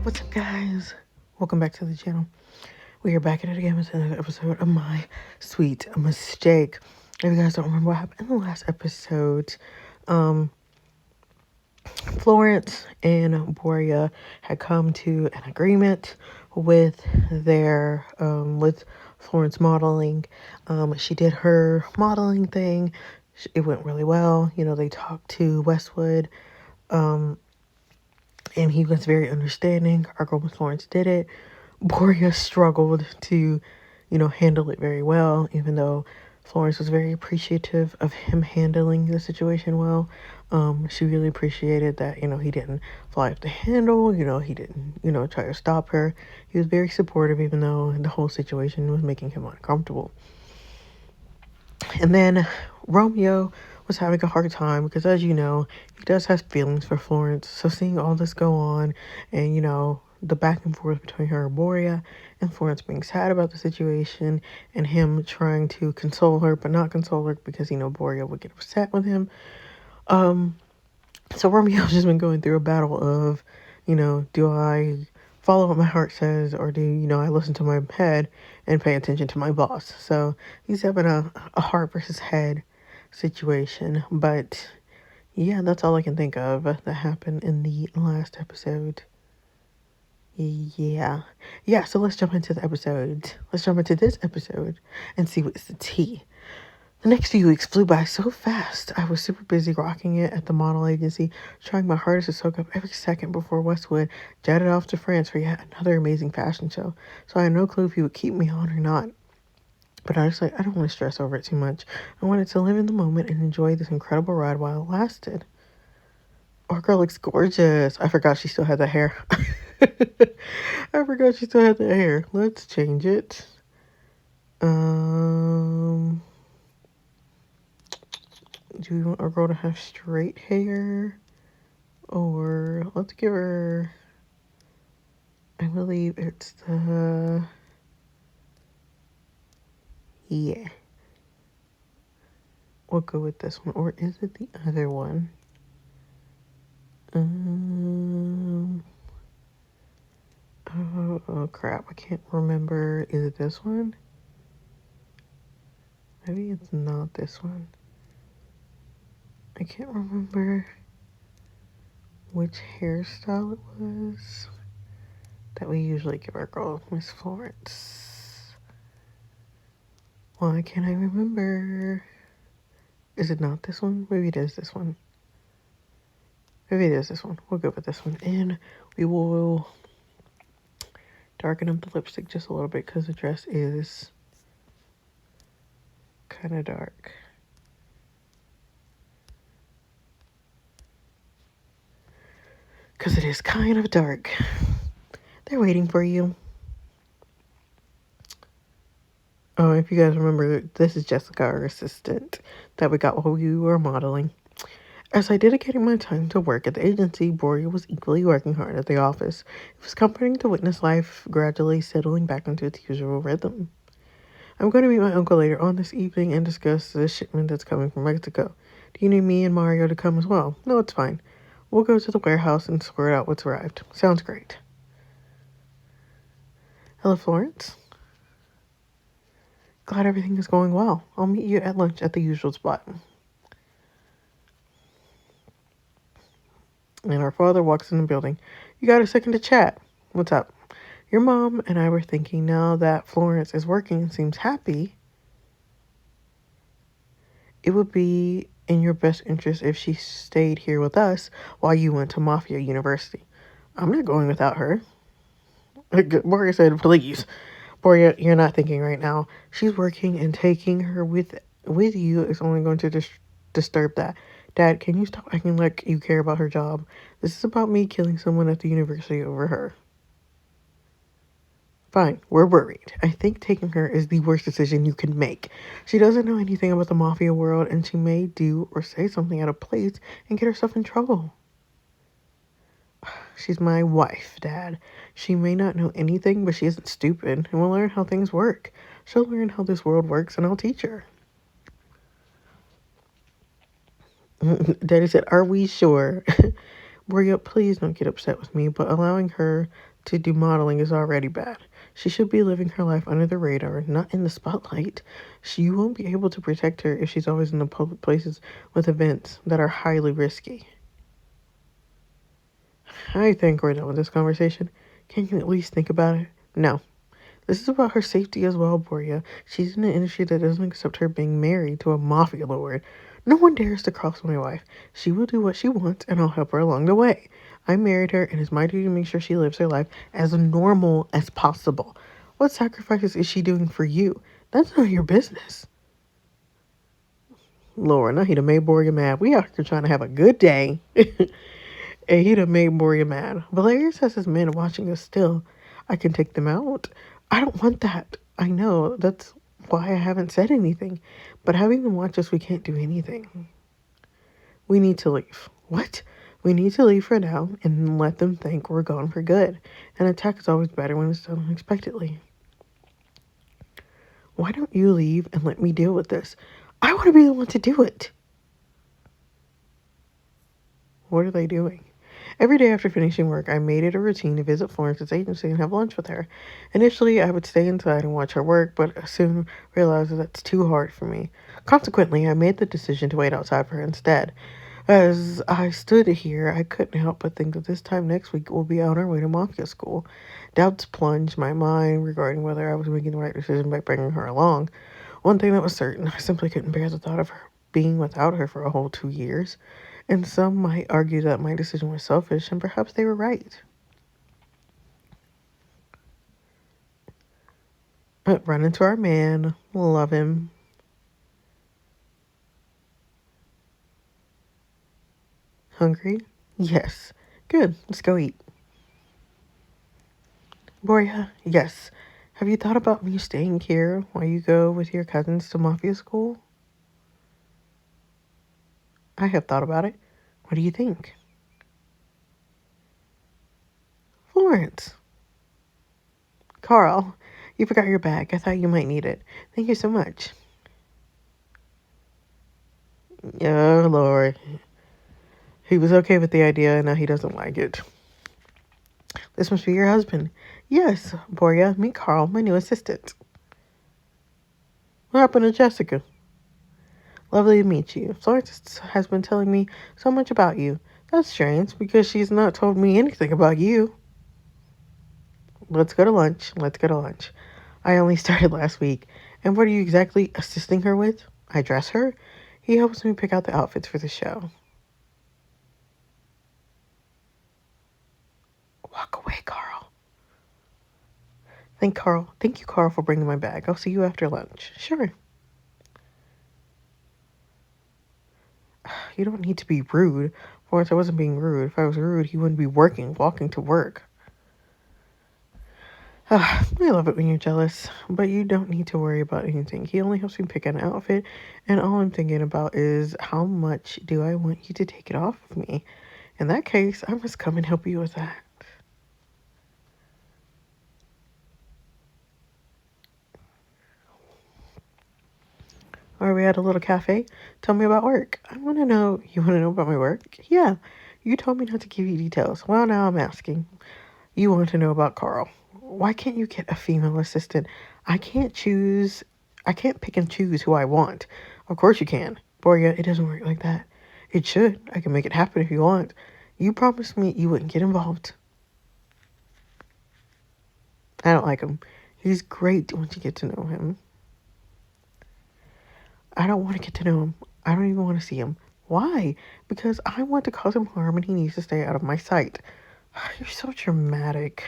What's up, guys? Welcome back to the channel. We are back at it again with another episode of My Sweet Mistake. If you guys don't remember what happened in the last episode, Florence and Boria had come to an agreement with their with Florence modeling. She did her modeling thing. It went really well. You know, they talked to Westwood. And he was very understanding. Our girl Miss Florence did it. Boria struggled to, handle it very well, even though Florence was very appreciative of him handling the situation well. She really appreciated that, he didn't fly off the handle, he didn't, try to stop her. He was very supportive, even though the whole situation was making him uncomfortable. And then Romeo was having a hard time because, as you know, he does have feelings for Florence. So seeing all this go on and, the back and forth between her and Boria and Florence being sad about the situation and him trying to console her but not console her because, Boria would get upset with him. So Romeo's just been going through a battle of, do I follow what my heart says or do, I listen to my head and pay attention to my boss? So he's having a heart versus head situation. But yeah, that's all I can think of that happened in the last episode. Yeah. Yeah, so let's jump into the episode. Let's jump into this episode and see what's the tea. The next few weeks flew by so fast. I was super busy rocking it at the model agency, trying my hardest to soak up every second before Westwood jetted off to France for yet another amazing fashion show. So I had no clue if he would keep me on or not. But honestly, I don't want to stress over it too much. I wanted to live in the moment and enjoy this incredible ride while it lasted. Our girl looks gorgeous. I forgot she still had that hair. I forgot she still had that hair. Let's change it. Do we want our girl to have straight hair? Or let's give her, I believe it's yeah. We'll go with this one. Or is it the other one? Oh crap, I can't remember. Is it this one? Maybe it's not this one. I can't remember which hairstyle it was that we usually give our girl, Miss Florence. Why can't I remember? Is it not this one? Maybe it is this one. Maybe it is this one. We'll go with this one. And we will darken up the lipstick just a little bit because the dress is kind of dark. Because it is kind of dark. They're waiting for you. Oh, if you guys remember, this is Jessica, our assistant, that we got while we were modeling. As I dedicated my time to work at the agency, Boria was equally working hard at the office. It was comforting to witness life gradually settling back into its usual rhythm. I'm going to meet my uncle later on this evening and discuss the shipment that's coming from Mexico. Do you need me and Mario to come as well? No, it's fine. We'll go to the warehouse and sort out what's arrived. Sounds great. Hello, Florence. Glad everything is going well. I'll meet you at lunch at the usual spot. And our father walks in the building. You got a second to chat? What's up? Your mom and I were thinking now that Florence is working and seems happy, it would be in your best interest if she stayed here with us while you went to MAFIA University. I'm not going without her. Boria said, please. Boria, you're not thinking right now. She's working and taking her with you is only going to disturb that. Dad, can you stop acting like you care about her job? This is about me killing someone at the university over her. Fine, we're worried. I think taking her is the worst decision you can make. She doesn't know anything about the mafia world, and she may do or say something out of place and get herself in trouble. She's my wife, Dad. She may not know anything, but she isn't stupid, and will learn how things work. She'll learn how this world works, and I'll teach her. Daddy said, are we sure? Boria, please don't get upset with me, but allowing her to do modeling is already bad. She should be living her life under the radar, not in the spotlight. She won't be able to protect her if she's always in the public places with events that are highly risky. I think we're done with this conversation. Can you at least think about it? No. This is about her safety as well, Boria. She's in an industry that doesn't accept her being married to a mafia lord. No one dares to cross my wife. She will do what she wants, and I'll help her along the way. I married her, and it's my duty to make sure she lives her life as normal as possible. What sacrifices is she doing for you? That's not your business. Lord, now he done made Boria mad. We out here trying to have a good day. And he done made Moria mad. Valeria says his men are watching us still. I can take them out. I don't want that. I know. That's why I haven't said anything. But having them watch us, we can't do anything. We need to leave. What? We need to leave for now and let them think we're gone for good. An attack is always better when it's done unexpectedly. Why don't you leave and let me deal with this? I want to be the one to do it. What are they doing? Every day after finishing work, I made it a routine to visit Florence's agency and have lunch with her. Initially, I would stay inside and watch her work, but I soon realized that that's too hard for me. Consequently, I made the decision to wait outside for her instead. As I stood here, I couldn't help but think that this time next week we'll be on our way to Mafia school. Doubts plunged my mind regarding whether I was making the right decision by bringing her along. One thing that was certain, I simply couldn't bear the thought of her being without her for a whole 2 years. And some might argue that my decision was selfish, and perhaps they were right. But run into our man, love him. Hungry? Yes. Good, let's go eat. Boria? Yes. Have you thought about me staying here while you go with your cousins to Mafia school? I have thought about it. What do you think? Florence. Carl, you forgot your bag. I thought you might need it. Thank you so much. Oh, Lord. He was okay with the idea, and now he doesn't like it. This must be your husband. Yes, Boria, meet Carl, my new assistant. What happened to Jessica? Lovely to meet you. Florence has been telling me so much about you. That's strange, because she's not told me anything about you. Let's go to lunch. Let's go to lunch. I only started last week. And what are you exactly assisting her with? I dress her. He helps me pick out the outfits for the show. Walk away, Carl. Thank you, Carl, for bringing my bag. I'll see you after lunch. Sure. You don't need to be rude. Florence, I wasn't being rude. If I was rude, he wouldn't be walking to work. I love it when you're jealous, but you don't need to worry about anything. He only helps me pick an outfit, and all I'm thinking about is how much do I want you to take it off of me? In that case, I must come and help you with that. Are we at a little cafe? Tell me about work. I want to know. You want to know about my work? Yeah. You told me not to give you details. Well, now I'm asking. You want to know about Carl. Why can't you get a female assistant? I can't choose. I can't pick and choose who I want. Of course you can. Boria, it doesn't work like that. It should. I can make it happen if you want. You promised me you wouldn't get involved. I don't like him. He's great once you get to know him. I don't want to get to know him. I don't even want to see him. Why? Because I want to cause him harm and he needs to stay out of my sight. You're so dramatic.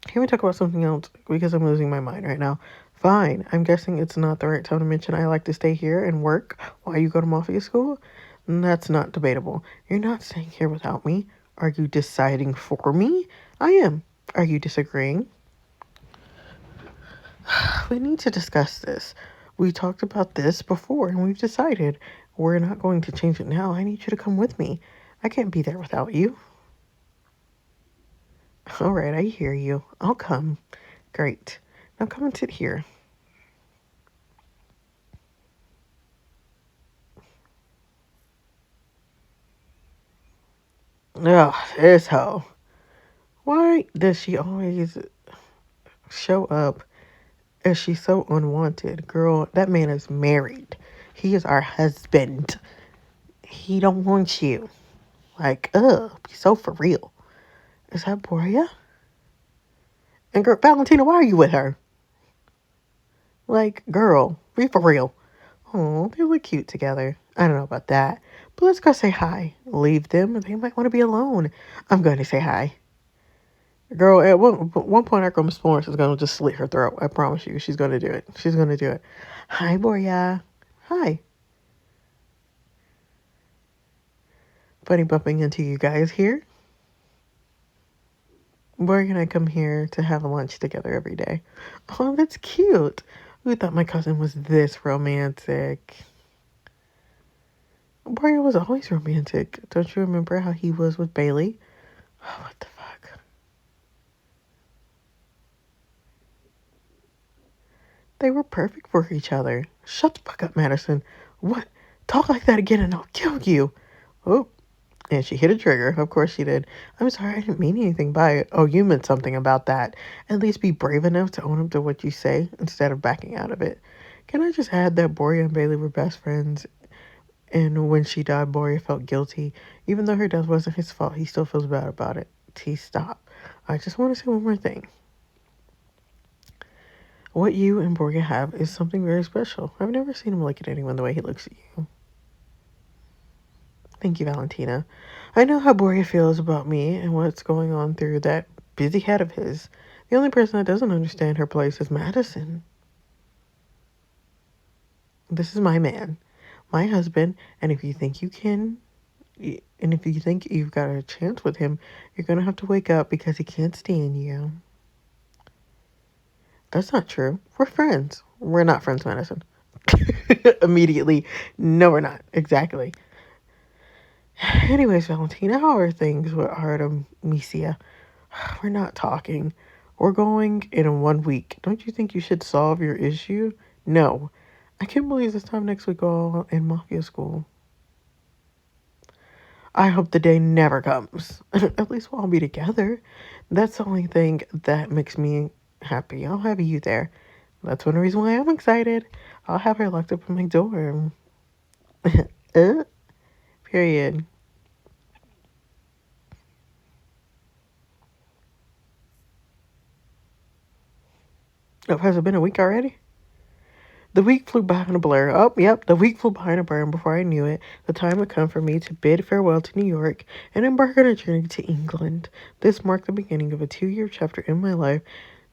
Can we talk about something else? Because I'm losing my mind right now. Fine. I'm guessing it's not the right time to mention I like to stay here and work while you go to Mafia school. That's not debatable. You're not staying here without me. Are you deciding for me? I am. Are you disagreeing? We need to discuss this. We talked about this before and we've decided we're not going to change it now. I need you to come with me. I can't be there without you. All right, I hear you. I'll come. Great. Now come and sit here. Ugh, this hoe. Why does she always show up as she's so unwanted? Girl, that man is married. He is our husband. He don't want you. Like, be so for real. Is that Boria? And girl, Valentina, why are you with her? Like, girl, be for real. Oh, they look cute together. I don't know about that. But let's go say hi. Leave them. They might want to be alone. I'm going to say hi. Girl, at one point, our girl Miss Florence is going to just slit her throat. I promise you. She's going to do it. She's going to do it. Hi, Boria. Hi. Funny bumping into you guys here. Boria and I come here to have lunch together every day. Oh, that's cute. Who thought my cousin was this romantic? Boria was always romantic. Don't you remember how he was with Bailey? Oh, what the fuck? They were perfect for each other. Shut the fuck up, Madison. What? Talk like that again and I'll kill you. Oh, and she hit a trigger. Of course she did. I'm sorry, I didn't mean anything by it. Oh, you meant something about that. At least be brave enough to own up to what you say instead of backing out of it. Can I just add that Boria and Bailey were best friends? And when she died, Boria felt guilty. Even though her death wasn't his fault, he still feels bad about it. T, stop. I just want to say one more thing. What you and Boria have is something very special. I've never seen him look at anyone the way he looks at you. Thank you, Valentina. I know how Boria feels about me and what's going on through that busy head of his. The only person that doesn't understand her place is Madison. This is my man, my husband, and if you think you can, and if you think you've got a chance with him, you're going to have to wake up because he can't stand you. That's not true. We're friends. We're not friends, Madison. Immediately. No, we're not. Exactly. Anyways, Valentina, how are things with Artemisia? We're not talking. We're going in 1 week. Don't you think you should solve your issue? No. I can't believe this time next week all in MAFIA school. I hope the day never comes. At least we'll all be together. That's the only thing that makes me happy. I'll have you there. That's one reason why I'm excited. I'll have her locked up in my dorm. Period. Oh, has it been a week already? The week flew by in a blur. Oh, yep, the week flew by in a blur, and before I knew it, the time had come for me to bid farewell to New York and embark on a journey to England. This marked the beginning of a 2-year chapter in my life,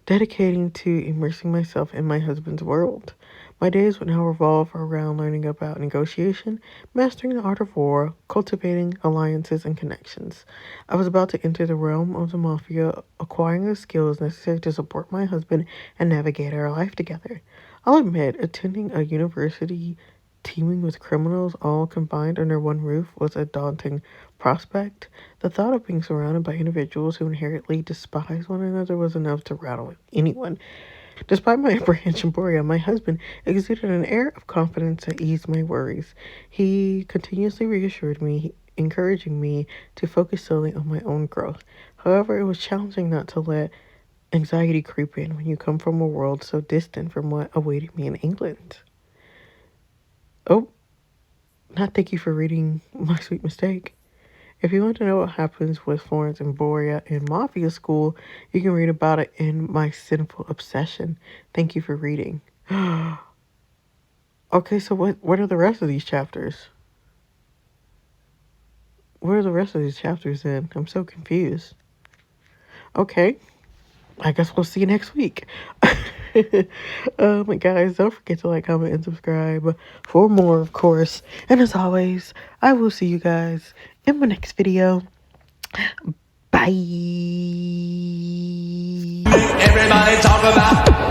dedicating to immersing myself in my husband's world. My days would now revolve around learning about negotiation, mastering the art of war, cultivating alliances and connections. I was about to enter the realm of the mafia, acquiring the skills necessary to support my husband and navigate our life together. I'll admit, attending a university teeming with criminals all combined under one roof was a daunting prospect. The thought of being surrounded by individuals who inherently despise one another was enough to rattle anyone. Despite my apprehension, Boria, my husband, exuded an air of confidence that eased my worries. He continuously reassured me, encouraging me to focus solely on my own growth. However, it was challenging not to let anxiety creep in when you come from a world so distant from what awaited me in England. Oh, not thank you for reading My Sweet Mistake. If you want to know what happens with Florence and Boria in Mafia School, you can read about it in My Sinful Obsession. Thank you for reading. Okay, so what are the rest of these chapters? What are the rest of these chapters in? I'm so confused. Okay, I guess we'll see you next week. Guys, don't forget to like, comment, and subscribe for more, of course. And as always, I will see you guys in my next video. Bye. Everybody talk about